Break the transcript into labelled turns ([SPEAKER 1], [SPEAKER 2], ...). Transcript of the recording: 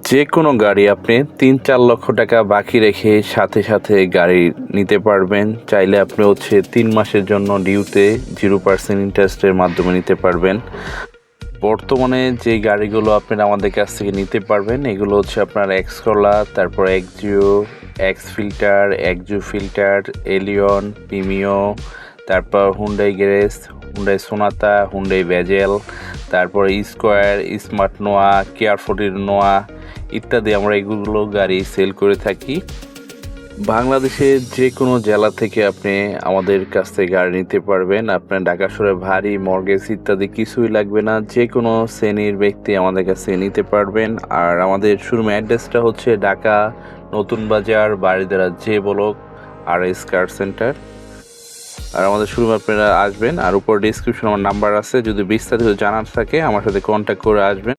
[SPEAKER 1] যে কোনো গাড়ি আপনি ৩-৪ লক্ষ টাকা বাকি রেখে সাথে সাথে গাড়ি নিতে পারবেন। চাইলে আপনি ৩ মাসের জন্য ডিউতে 0% ইন্টারেস্টের মাধ্যমে নিতে পারবেন। বর্তমানে যে গাড়িগুলো আপনারা আমাদের কাছ থেকে নিতে পারবেন এগুলো আপনার এক্সকোলা, তারপর এক্সজিও, এক্স ফিল্টার, এক্সজু ফিল্টার, এলিয়ন, প্রিমিও, তারপর Hyundai garage, Hyundai Sonata, Hyundai Vezel, তারপর square, smart Noah, care 14 Noah ইত্যাদি আমরা এগুলো গাড়ি সেল করে থাকি। বাংলাদেশের যে কোনো জেলা থেকে আপনি আমাদের কাছ থেকে গাড়ি নিতে পারবেন। আপনার ঢাকা শহরে ভারী মর্গেজ ইত্যাদি কিছুই লাগবে না, যে কোনো শ্রেণীর ব্যক্তি আমাদের কাছ থেকে নিতে পারবেন। আর আমাদের শোরুম অ্যাড্রেসটা Dhaka Notun Bazar, Baridhara J block, RS car centre. আর আমাদের শোরুমে আপনারা আসবেন, আর উপর ডিসক্রিপশন আমার নাম্বার আছে, যদি বিস্তারিত জানার থাকে আমার সাথে কন্ট্যাক্ট করে আসবেন।